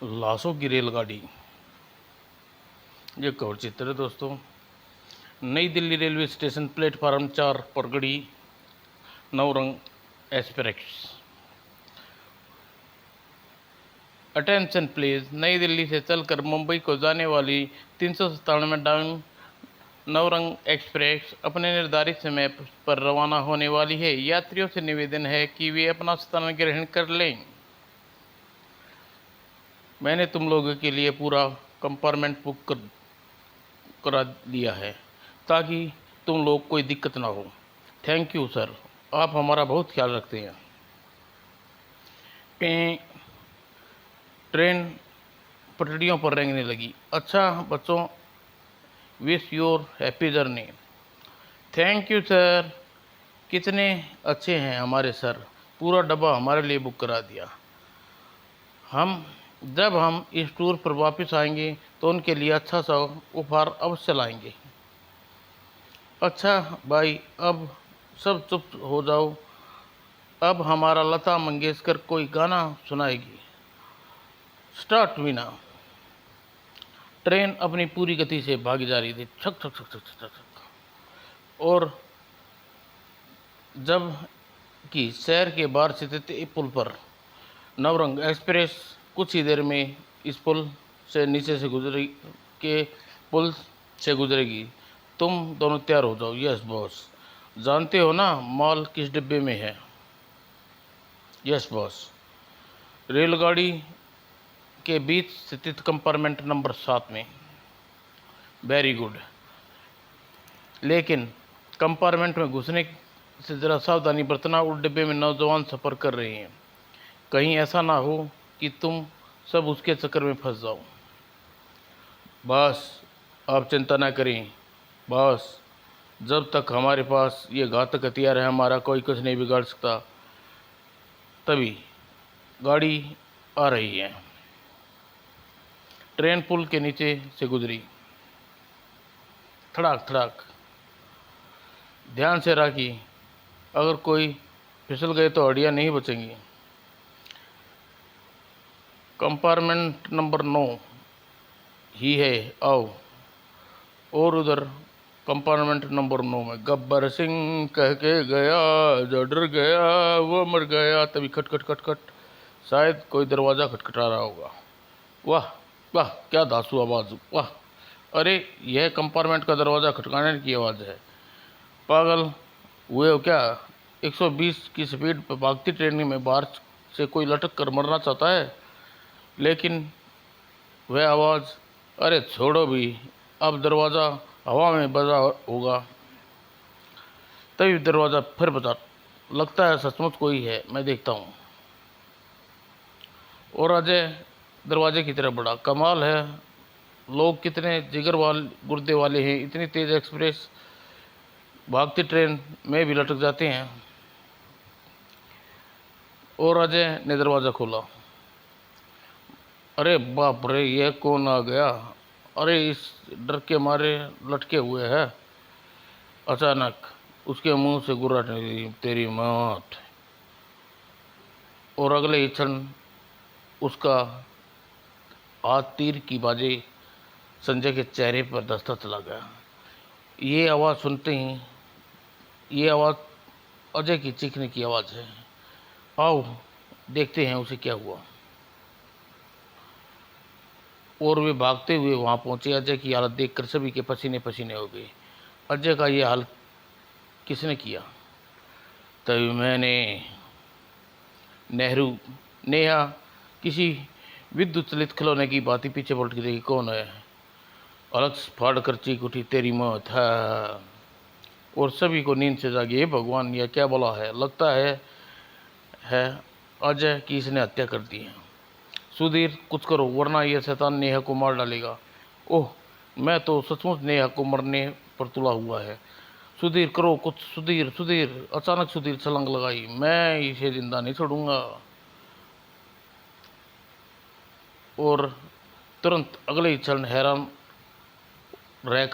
लाशों की रेलगाड़ी। ये कवर चित्र है दोस्तों। नई दिल्ली रेलवे स्टेशन प्लेटफार्म 4 पर गड़ी नवरंग एक्सप्रेस। Attention please. नई दिल्ली से चलकर मुंबई को जाने वाली 397 डाउन नवरंग एक्सप्रेस अपने निर्धारित समय पर रवाना होने वाली है। यात्रियों से निवेदन है कि वे अपना स्थान ग्रहण कर लें। मैंने तुम लोगों के लिए पूरा कंपार्टमेंट बुक करा दिया है ताकि तुम लोग कोई दिक्कत ना हो। थैंक यू सर, आप हमारा बहुत ख्याल रखते हैं। ट्रेन पटरियों पर रेंगने लगी। अच्छा बच्चों, wish your happy journey. Thank you sir. कितने अच्छे हैं हमारे सर, पूरा डब्बा हमारे लिए बुक करा दिया। जब हम इस टूर पर वापस आएंगे तो उनके लिए अच्छा सा उपहार अवश्य लाएंगे। अच्छा भाई, अब सब चुप हो जाओ। अब हमारा लता मंगेशकर कोई गाना सुनाएगी। स्टार्ट वीना। ट्रेन अपनी पूरी गति से भागी जा रही थी, छक छक छक छक छक छक। और जब कि शहर के बाहर स्थित पुल पर नवरंग एक्सप्रेस कुछ ही देर में इस पुल से नीचे से गुजरेगी। तुम दोनों तैयार हो जाओ। Yes boss. जानते हो ना माल किस डिब्बे में है? Yes boss. रेलगाड़ी के बीच स्थित कंपार्टमेंट नंबर 7 में। Very good. लेकिन कंपार्टमेंट में घुसने से ज़रा सावधानी बरतना। उस डिब्बे में नौजवान सफ़र कर रहे हैं, कहीं ऐसा ना हो कि तुम सब उसके चक्कर में फंस जाओ। बॉस आप चिंता ना करें बॉस, जब तक हमारे पास ये घातक हथियार है हमारा कोई कुछ नहीं बिगाड़ सकता। तभी गाड़ी आ रही है। ट्रेन पुल के नीचे से गुजरी। थड़ाक थड़ाक। ध्यान से राखी, अगर कोई फिसल गए तो हड्डियाँ नहीं बचेंगी। कंपार्टमेंट नंबर 9 ही है, आओ। और उधर कंपार्टमेंट नंबर 9 में गब्बर सिंह कह के गया, जो डर गया वो मर गया। तभी खट खट खट खट, शायद कोई दरवाज़ा खटखटा रहा होगा। वाह वाह, क्या धांसू आवाज़। वाह, अरे यह कंपार्टमेंट का दरवाज़ा खटकाने की आवाज़ है। पागल हुए हो क्या? 120 की स्पीड पर भागती ट्रेन में बाहर से कोई लटक कर मरना चाहता है? लेकिन वह आवाज़, अरे छोड़ो भी, अब दरवाज़ा हवा में बजा होगा। तभी दरवाज़ा फिर बजा। लगता है सचमुच कोई है, मैं देखता हूँ। और अजय दरवाजे की तरफ बढ़ा। कमाल है, लोग कितने गुर्दे वाले हैं, इतनी तेज़ एक्सप्रेस भागती ट्रेन में भी लटक जाते हैं। और अजय ने दरवाज़ा खोला। अरे बाप रे, यह कौन आ गया? अरे इस डर के मारे लटके हुए है। अचानक उसके मुंह से गुर्राहट निकली, तेरी मौत। और अगले ही क्षण उसका हाथ तीर की बाजे संजय के चेहरे पर दस्ता चला गया। ये आवाज़ सुनते ही, ये आवाज़ अजय की चीखने की आवाज़ है। आओ देखते हैं उसे क्या हुआ। और वे भागते हुए वहाँ पहुँचे। अजय की हालत देखकर सभी के पसीने पसीने हो गए। अजय का ये हाल किसने किया? तभी मैंने। नेहा किसी विद्युत चलित खिलौने की बात पीछे पलट के देखी। कौन है? अलग फाड़ कर चीख उठी, तेरी मौत है। और सभी को नींद से जागी। हे भगवान, यह क्या बोला है? लगता है अजय की इसने हत्या कर दी है। सुधीर कुछ करो, वरना यह शैतान नेहा को मार डालेगा। ओह, मैं तो सचमुच नेहा को मरने पर तुला हुआ है। सुधीर करो कुछ, सुधीर सुधीर। अचानक सुधीर छलांग लगाई। मैं इसे जिंदा नहीं छोड़ूंगा। और तुरंत अगले ही क्षण हैरान रह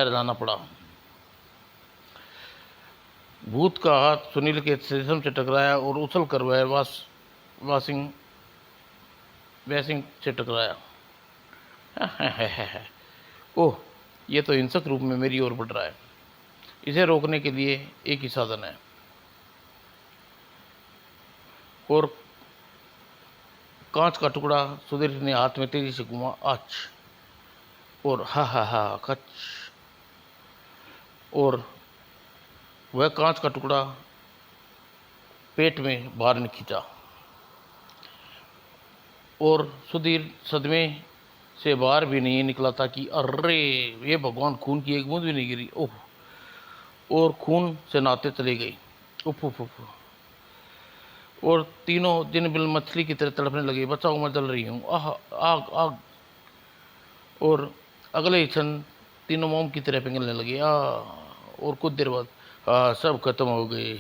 जाना पड़ा। भूत का हाथ सुनील के जिस्म से टकराया और उछल कर वह वॉशिंग वैसिंग से टकराया। ओह, ये तो हिंसक रूप में मेरी ओर बढ़ रहा है। इसे रोकने के लिए एक ही साधन है। और कांच का टुकड़ा सुधीर ने हाथ में तेजी से घुमा। आच। और हा हा हा खच। और वह कांच का टुकड़ा पेट में बाहर खींचा और सुधीर सदमे से बाहर भी नहीं निकला था कि अरे ये भगवान, खून की एक बूंद भी नहीं गिरी। ओह, और खून से नहाते चले गए। उफ उफ उफ। और तीनों दिन बिल मछली की तरह तड़पने लगे। बचाओ, मैं जल रही हूँ, आह, आग आग। और अगले ही क्षण तीनों मोम की तरह पिघलने लगे। और कुछ देर बाद सब खत्म हो गए,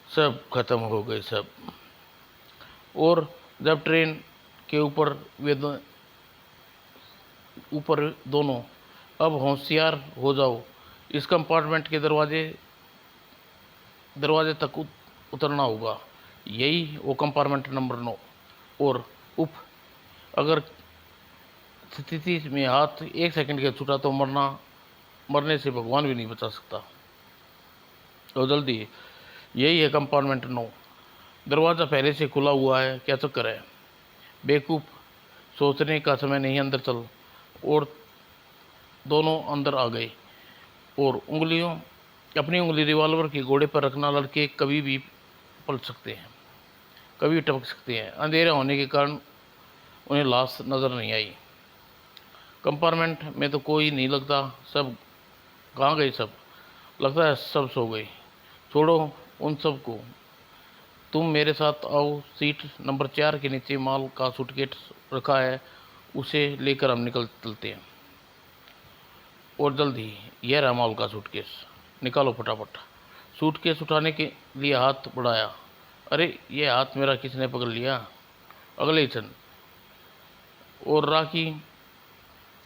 सब खत्म हो गए सब। और जब ट्रेन के ऊपर ऊपर दोनों, अब होशियार हो जाओ, इस कंपार्टमेंट के दरवाजे तक उतरना होगा। यही वो कंपार्टमेंट नंबर 9। और उप, अगर स्थिति में हाथ एक सेकंड के छूटा तो मरने से भगवान भी नहीं बचा सकता। तो जल्दी, यही है कंपार्टमेंट 9। दरवाज़ा पहले से खुला हुआ है, क्या चक्कर है? बेवकूफ़, सोचने का समय नहीं, अंदर चल। और दोनों अंदर आ गए। और अपनी उंगली रिवॉल्वर के घोड़े पर रखना। लड़के कभी भी पलट सकते हैं, कभी टपक सकते हैं। अंधेरा होने के कारण उन्हें लाश नज़र नहीं आई। कंपार्टमेंट में तो कोई नहीं लगता। सब कहाँ गए सब? लगता है सब सो गए। छोड़ो उन सब को, तुम मेरे साथ आओ। सीट नंबर 4 के नीचे माल का सूटकेस रखा है, उसे लेकर हम निकल चलते हैं। और जल्दी, यह रहा माल का सूटकेस, निकालो फटाफट। सूटकेस उठाने के लिए हाथ बढ़ाया। अरे ये हाथ मेरा किसने पकड़ लिया? अगले क्षण। और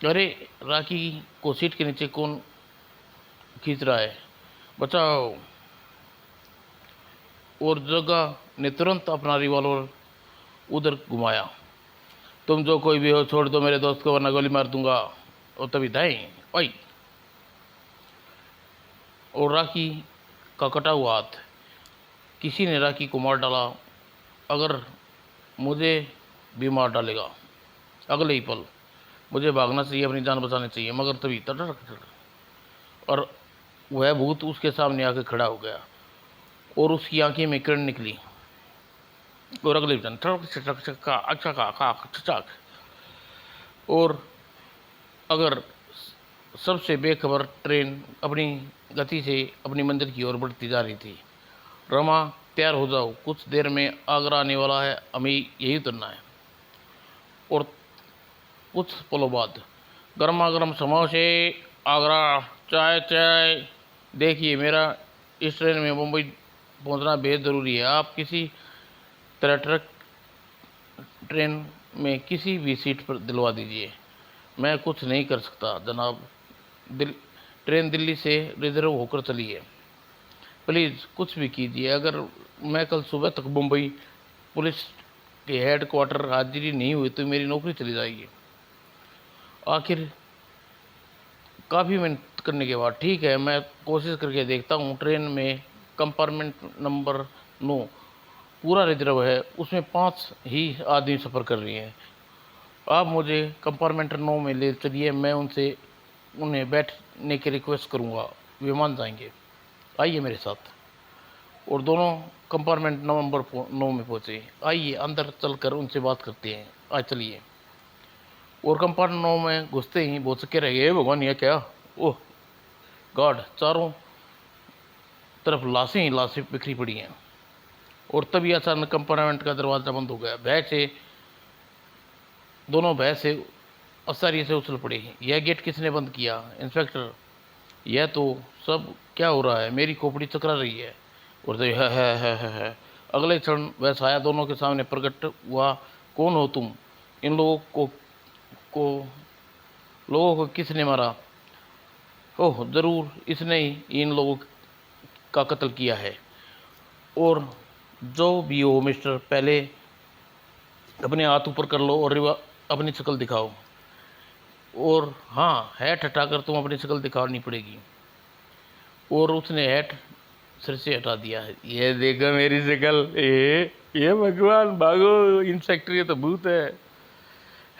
अरे राखी को सीट के नीचे कौन खींच रहा है? बचाओ। और जगह ने तुरंत अपना रिवॉल्वर उधर घुमाया। तुम जो कोई भी हो, छोड़ दो मेरे दोस्त को, वरना गोली मार दूंगा। और तभी दाएं ओई। और राखी का कटा हुआ हाथ। किसी ने राखी को मार डाला। अगर मुझे भी मार डालेगा। अगले ही पल मुझे भागना चाहिए, अपनी जान बचानी चाहिए, मगर तभी और वह भूत उसके सामने आकर खड़ा हो गया। और उसकी आंखें में किरण निकली। और अगले क्षण और अगर सबसे बेखबर ट्रेन अपनी गति से अपनी मंजिल की ओर बढ़ती जा रही थी। रमा, तैयार हो जाओ, कुछ देर में आगरा आने वाला है, हमें यही उतरना है। और कुछ पलों बाद गर्मा गर्म समोसे, आगरा, चाय चाय। देखिए, मेरा इस ट्रेन में मुंबई पहुंचना बेहद ज़रूरी है। आप किसी तरह ट्रेन में किसी भी सीट पर दिलवा दीजिए। मैं कुछ नहीं कर सकता जनाब। ट्रेन दिल्ली से रिजर्व होकर चली है। प्लीज़ कुछ भी कीजिए। अगर मैं कल सुबह तक मुंबई पुलिस के हेड क्वार्टर हाजिरी नहीं हुई तो मेरी नौकरी चली जाएगी। आखिर काफ़ी मेहनत करने के बाद, ठीक है, मैं कोशिश करके देखता हूँ। ट्रेन में कंपार्टमेंट नंबर 9 पूरा रिजर्व है, उसमें 5 ही आदमी सफ़र कर रही हैं। आप मुझे कंपार्टमेंट 9 में ले चलिए, मैं उन्हें बैठने की रिक्वेस्ट करूँगा, वे मान जाएंगे। आइए मेरे साथ। और दोनों कंपार्टमेंट नंबर 9 में पहुँचे। आइए अंदर चलकर उनसे बात करते हैं, आज चलिए। और कंपार्टमेंट 9 में घुसते ही बहुत सके रह गए। भगवान, ये क्या? ओह गॉड, चारों तरफ लाशें ही लाशें बिखरी पड़ी हैं। और तभी अचानक कंपार्टमेंट का दरवाज़ा बंद हो गया। दोनों भय से आश्चर्य से उछल पड़े। यह गेट किसने बंद किया? इंस्पेक्टर, यह तो सब क्या हो रहा है? मेरी खोपड़ी चकरा रही है। और तो है। अगले क्षण वह साया दोनों के सामने प्रकट हुआ। कौन हो तुम? इन लोगों को किसने मारा? ओह, ज़रूर इसने ही इन लोगों का कत्ल किया है। और जो भी हो मिस्टर, पहले अपने हाथ ऊपर कर लो और अपनी शक्ल दिखाओ। और हाँ, हैट हटाकर तुम अपनी शक्ल दिखानी पड़ेगी। और उसने हैट सिर से हटा दिया है। ये देखो मेरी शक्ल, ये भगवान, भागो इंस्पेक्टर, ये तो भूत है।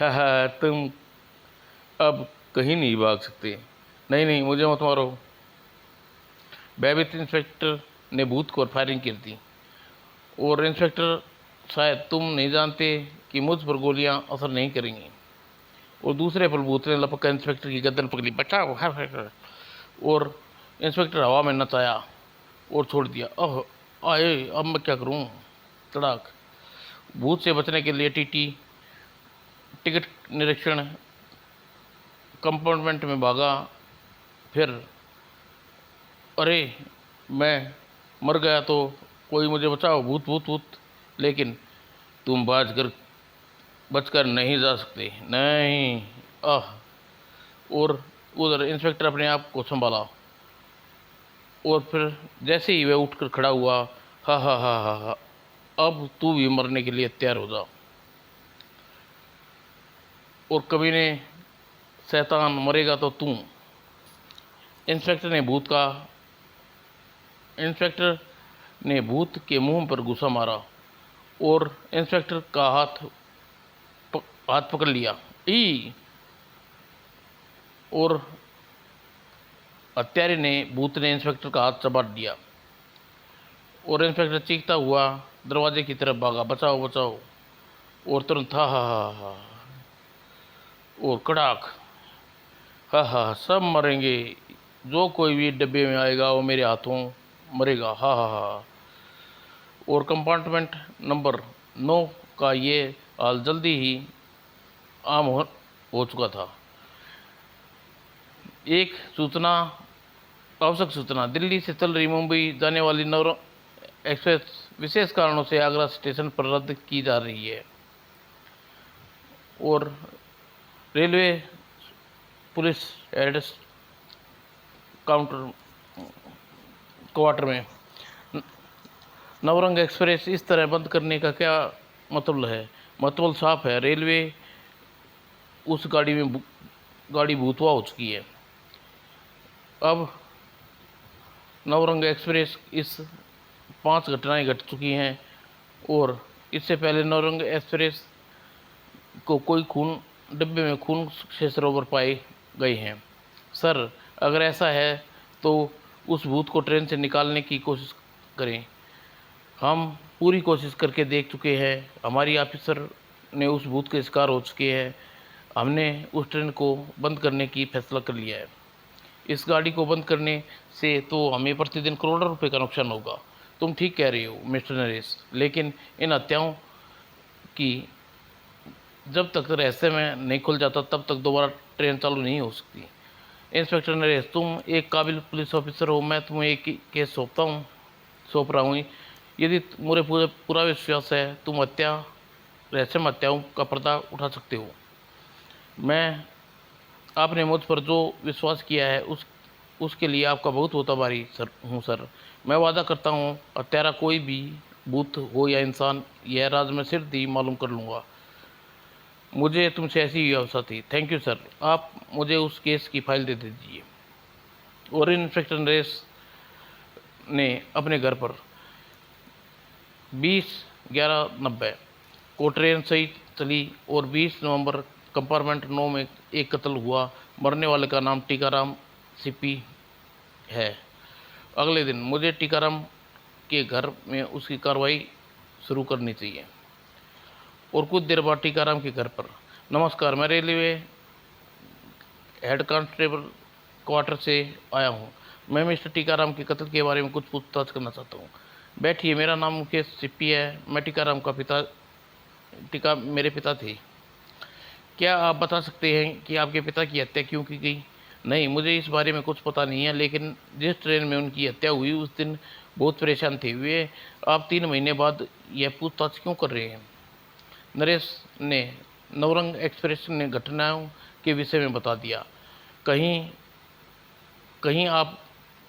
हाँ, तुम अब कहीं नहीं भाग सकते। नहीं नहीं, मुझे मत मारो। भयभीत इंस्पेक्टर ने भूत को फायरिंग कर दी। और इंस्पेक्टर, शायद तुम नहीं जानते कि मुझ पर गोलियां असर नहीं करेंगी। और दूसरे पर भूत ने लपक कर इंस्पेक्टर की गर्दन पकड़ी, बचाओ। और इंस्पेक्टर हवा में नचाया और छोड़ दिया। अब आए, अब मैं क्या करूं? तड़ाक। भूत से बचने के लिए टीटी टिकट निरीक्षण कंपार्टमेंट में भागा। फिर अरे, मैं मर गया तो कोई मुझे बचाओ, भूत भूत भूत। लेकिन तुम बचकर नहीं जा सकते, नहीं। आह। और उधर इंस्पेक्टर अपने आप को संभाला। और फिर जैसे ही वह उठकर खड़ा हुआ, हा हा हा हा हा, अब तू भी मरने के लिए तैयार हो जा। और कभी ने शैतान, मरेगा तो तू। इंस्पेक्टर ने भूत का इंस्पेक्टर ने भूत के मुंह पर घुसा मारा और इंस्पेक्टर का हाथ पकड़ लिया। ई। और हत्यारे ने भूत ने इंस्पेक्टर का हाथ चबा दिया और इंस्पेक्टर चीखता हुआ दरवाजे की तरफ भागा, बचाओ बचाओ। और तुरंत हा हा हा हा, और कड़ाक, हा हा, सब मरेंगे। जो कोई भी डब्बे में आएगा वो मेरे हाथों मरेगा, हा हा हा। और कंपार्टमेंट नंबर 9 का ये हाल जल्दी ही आम हो चुका था। एक सूचना, आवश्यक सूचना, दिल्ली से चल रही मुंबई जाने वाली नवरंग एक्सप्रेस विशेष कारणों से आगरा स्टेशन पर रद्द की जा रही है। और railway police head counter quarter में, नवरंग एक्सप्रेस इस तरह बंद करने का क्या मतलब है? मतलब साफ है, रेलवे उस गाड़ी भूतवा हो चुकी है। अब नवरंग एक्सप्रेस इस 5 घटनाएं घट चुकी हैं। और इससे पहले नवरंग एक्सप्रेस को कोई खून डिब्बे में खून से सरोवर पाए गए हैं। सर, अगर ऐसा है तो उस भूत को ट्रेन से निकालने की कोशिश करें। हम पूरी कोशिश करके देख चुके हैं। हमारी ऑफिसर ने उस भूत के शिकार हो चुके हैं। हमने उस ट्रेन को बंद करने की फैसला कर लिया है। इस गाड़ी को बंद करने से तो हमें प्रतिदिन करोड़ों रुपए का नुकसान होगा। तुम ठीक कह रही हो मिस्टर नरेश, लेकिन इन हत्याओं की जब तक रहस्य में नहीं खुल जाता तब तक दोबारा ट्रेन चालू नहीं हो सकती। इंस्पेक्टर नरेश, तुम एक काबिल पुलिस ऑफिसर हो। मैं तुम्हें एक केस सौंप रहा हूँ। यदि मुझे पूरा विश्वास है तुम रहस्यमय हत्याओं का पर्दा उठा सकते हो। मैं आपने मुझ पर जो विश्वास किया है उसके लिए आपका बहुत बहुत आभारी सर। मैं वादा करता हूँ हत्यारा कोई भी भूत हो या इंसान, यह राज मैं सिर्फ ही मालूम कर लूँगा। मुझे तुमसे ऐसी ही अवसर थी। थैंक यू सर, आप मुझे उस केस की फाइल दे दीजिए। और इंस्पेक्टर नरेश ने अपने घर पर 20/11/90 को ट्रेन सही चली और 20 नवंबर कंपार्टमेंट 9 में एक कत्ल हुआ। मरने वाले का नाम टीकाराम सिप्पी है। अगले दिन मुझे टीकाराम के घर में उसकी कार्रवाई शुरू करनी चाहिए। और कुछ देर बाद टीकाराम के घर पर, नमस्कार, मैं रेलवे हेड कांस्टेबल क्वार्टर से आया हूँ। मैं मिस्टर टीकाराम के कत्ल के बारे में कुछ पूछताछ करना चाहता हूँ। बैठिए, मेरा नाम मुकेश सिप्पी है। मैं टीकाराम का टीका मेरे पिता थे। क्या आप बता सकते हैं कि आपके पिता की हत्या क्यों की गई? नहीं, मुझे इस बारे में कुछ पता नहीं है, लेकिन जिस ट्रेन में उनकी हत्या हुई उस दिन बहुत परेशान थे वे। आप 3 महीने बाद यह पूछताछ क्यों कर रहे हैं? नरेश ने नवरंग एक्सप्रेस ने घटनाओं के विषय में बता दिया। कहीं कहीं आप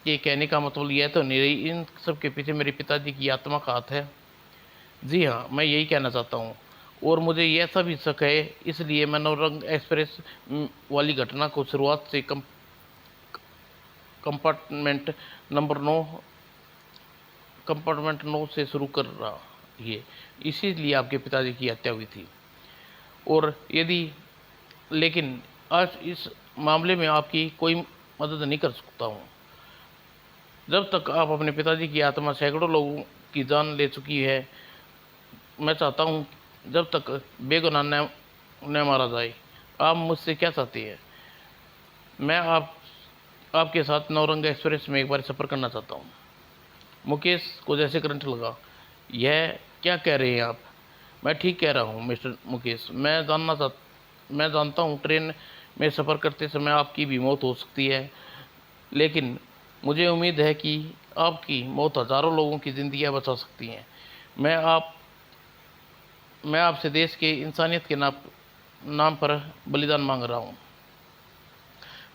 ये कहने का मतलब यह तो नहीं रही इन सब के पीछे मेरे पिताजी की आत्मा का हाथ है? जी हाँ, मैं यही कहना चाहता हूँ। और मुझे यह ऐसा भी शक है, इसलिए मैं नवरंग एक्सप्रेस वाली घटना को शुरुआत से कंपार्टमेंट नंबर 9 से शुरू कर रहा ये, इसीलिए आपके पिताजी की हत्या हुई थी। और यदि लेकिन आज इस मामले में आपकी कोई मदद नहीं कर सकता हूँ। जब तक आप अपने पिताजी की आत्मा सैकड़ों लोगों की जान ले चुकी है, मैं चाहता हूँ जब तक बेगुनाह न मारा जाए। आप मुझसे क्या चाहती है? मैं आपके साथ नवरंग एक्सप्रेस में एक बार सफ़र करना चाहता हूँ। मुकेश को जैसे करंट लगा। यह क्या कह रहे हैं आप? मैं ठीक कह रहा हूँ मिस्टर मुकेश। मैं जानता हूँ ट्रेन में सफ़र करते समय आपकी भी मौत हो सकती है, लेकिन मुझे उम्मीद है कि आपकी मौत हज़ारों लोगों की ज़िंदगियाँ बचा सकती हैं। मैं आपसे देश के इंसानियत के नाम पर बलिदान मांग रहा हूँ।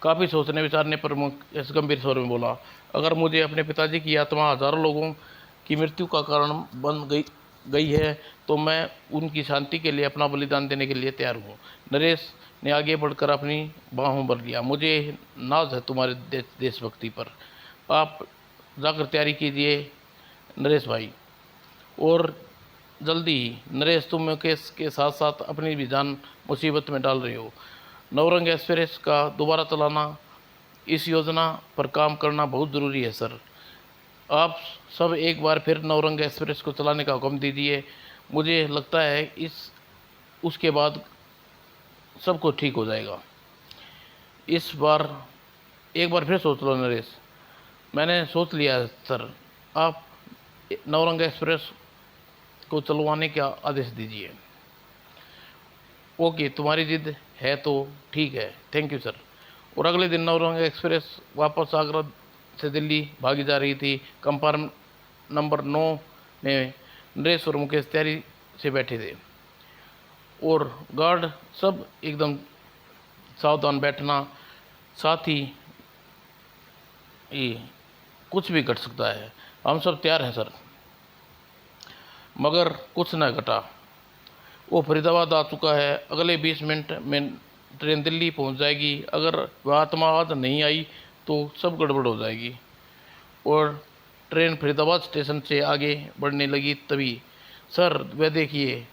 काफ़ी सोचने विचारने पर मुकेश गंभीर स्वर में बोला, अगर मुझे अपने पिताजी की आत्मा हज़ारों लोगों की मृत्यु का कारण बन गई है तो मैं उनकी शांति के लिए अपना बलिदान देने के लिए तैयार हूँ। नरेश ने आगे बढ़कर अपनी बाहों भर लिया। मुझे नाज है तुम्हारे देशभक्ति पर। आप जाकर तैयारी कीजिए नरेश भाई, और जल्दी ही। नरेश, तुम मुकेश के साथ साथ अपनी भी जान मुसीबत में डाल रहे हो। नवरंग एक्सप्रेस का दोबारा चलाना, इस योजना पर काम करना बहुत ज़रूरी है सर। आप सब एक बार फिर नवरंग एक्सप्रेस को चलाने का हुक्म दीजिए। मुझे लगता है उसके बाद सब कुछ ठीक हो जाएगा। इस बार एक बार फिर सोच लो नरेश। मैंने सोच लिया है सर। आप नवरंग एक्सप्रेस को चलवाने का आदेश दीजिए। ओके, तुम्हारी जिद है तो ठीक है, थैंक यू सर। और अगले दिन नवरंग एक्सप्रेस वापस आगरा से दिल्ली भागी जा रही थी। कंपार्टमेंट नंबर 9 में नरेश और मुकेश तैयारी से बैठे थे, और गार्ड सब एकदम सावधान बैठना। साथ ही ये कुछ भी घट सकता है, हम सब तैयार हैं सर। मगर कुछ न घटा। वो फरीदाबाद आ चुका है। अगले 20 मिनट में ट्रेन दिल्ली पहुंच जाएगी। अगर वह आत्मा आज नहीं आई तो सब गड़बड़ हो जाएगी। और ट्रेन फरीदाबाद स्टेशन से आगे बढ़ने लगी तभी, सर वह देखिए,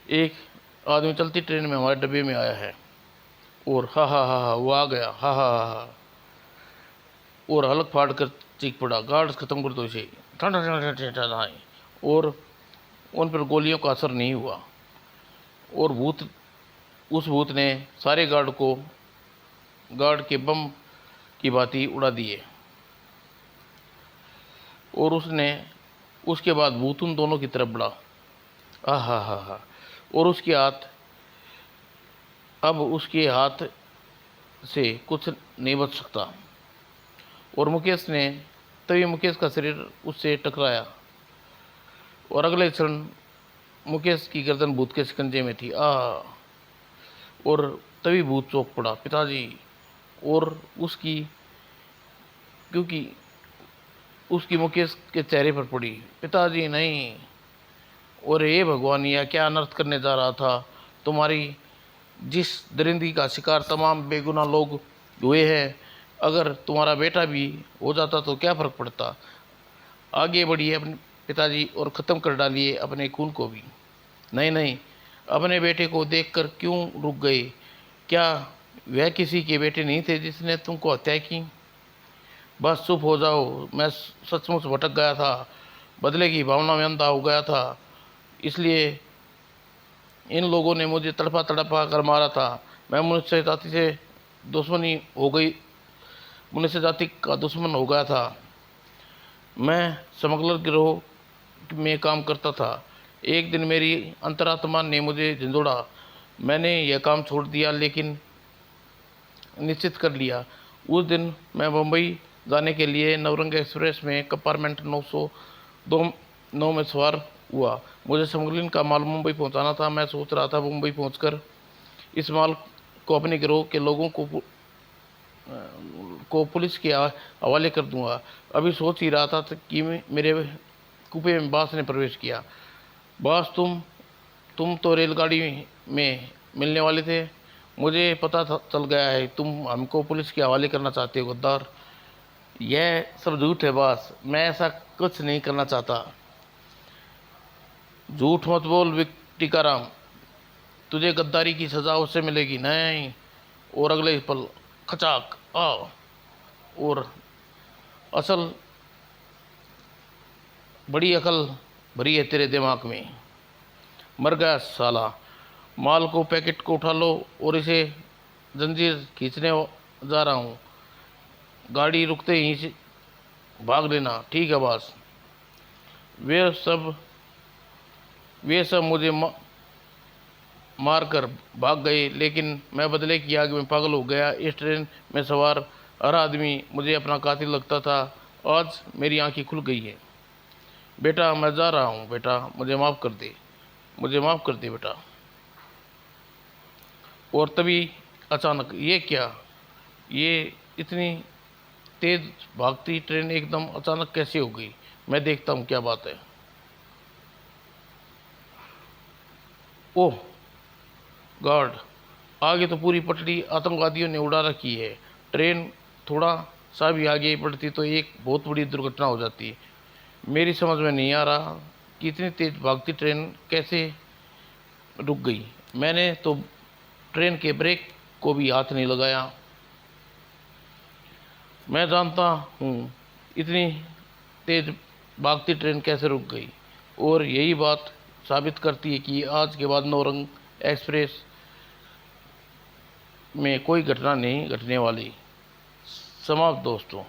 एक आदमी चलती ट्रेन में हमारे डब्बे में आया है। और हा हा हा हा, वो आ गया, हा हा हा हा। और हलक फाड़ कर चीख पड़ा, गार्ड्स खत्म कर दो इसे। और उन पर गोलियों का असर नहीं हुआ, और उस भूत ने सारे गार्ड के बम की भांति उड़ा दिए। और उसके बाद भूत उन दोनों की तरफ बढ़ा। हा हा हा। और उसके हाथ से कुछ नहीं बच सकता। और तभी मुकेश का शरीर उससे टकराया, और अगले क्षण मुकेश की गर्दन भूत के शिकंजे में थी। और तभी भूत चौंक पड़ा, पिताजी। और क्योंकि उसकी मुकेश के चेहरे पर पड़ी। पिताजी नहीं। और हे भगवान, यह क्या अनर्थ करने जा रहा था। तुम्हारी जिस दरिंदगी का शिकार तमाम बेगुनाह लोग हुए हैं, अगर तुम्हारा बेटा भी हो जाता तो क्या फ़र्क पड़ता। आगे बढ़िए अपने पिताजी और ख़त्म कर डालिए अपने खून को भी। नहीं नहीं, अपने बेटे को देखकर क्यों रुक गए? क्या वह किसी के बेटे नहीं थे जिसने तुमको हत्या की? बस चुप हो जाओ। मैं सचमुच भटक गया था, बदले की भावना में अंधा हो गया था, इसलिए इन लोगों ने मुझे तड़पा तड़पा कर मारा था। मैं मनुष्य जाति का दुश्मन हो गया था। मैं स्मगलर गिरोह में काम करता था। एक दिन मेरी अंतरात्मा ने मुझे झंझोड़ा। मैंने यह काम छोड़ दिया, लेकिन निश्चित कर लिया। उस दिन मैं मुंबई जाने के लिए नवरंग एक्सप्रेस में कंपार्टमेंट 9 में सवार हुआ। मुझे स्मगलिंग का माल मुंबई पहुंचाना था। मैं सोच रहा था मुंबई पहुंचकर इस माल को अपने गिरोह के लोगों को पुलिस के हवाले कर दूंगा। अभी सोच ही रहा था कि मेरे कूपे में बास ने प्रवेश किया। बास, तुम तुम तो रेलगाड़ी में मिलने वाले थे। मुझे पता चल गया है तुम हमको पुलिस के हवाले करना चाहते हो गद्दार। यह सब झूठ है बॉस, मैं ऐसा कुछ नहीं करना चाहता। झूठ मत बोल टीकाराम, तुझे गद्दारी की सज़ा उससे मिलेगी नहीं। और अगले पल खचाक आ और असल बड़ी अकल भरी है तेरे दिमाग में। मर गया साला। माल को पैकेट को उठा लो और इसे जंजीर खींचने जा रहा हूँ। गाड़ी रुकते ही से भाग लेना, ठीक है बॉस। वे सब मुझे मार कर भाग गए, लेकिन मैं बदले की आग में पागल हो गया। इस ट्रेन में सवार हर आदमी मुझे अपना कातिल लगता था। आज मेरी आंखें खुल गई है। बेटा मैं जा रहा हूँ, बेटा मुझे माफ़ कर दे, मुझे माफ़ कर दे बेटा। और तभी अचानक ये क्या, ये इतनी तेज़ भागती ट्रेन एकदम अचानक कैसे हो गई? मैं देखता हूँ क्या बात है। ओह गॉड, आगे तो पूरी पटरी आतंकवादियों ने उड़ा रखी है। ट्रेन थोड़ा सा भी आगे बढ़ती तो एक बहुत बड़ी दुर्घटना हो जाती। मेरी समझ में नहीं आ रहा कि इतनी तेज़ भागती ट्रेन कैसे रुक गई। मैंने तो ट्रेन के ब्रेक को भी हाथ नहीं लगाया। मैं जानता हूँ इतनी तेज़ भागती ट्रेन कैसे रुक गई, और यही बात साबित करती है कि आज के बाद नौरंग एक्सप्रेस में कोई घटना नहीं घटने वाली। समाप्त दोस्तों।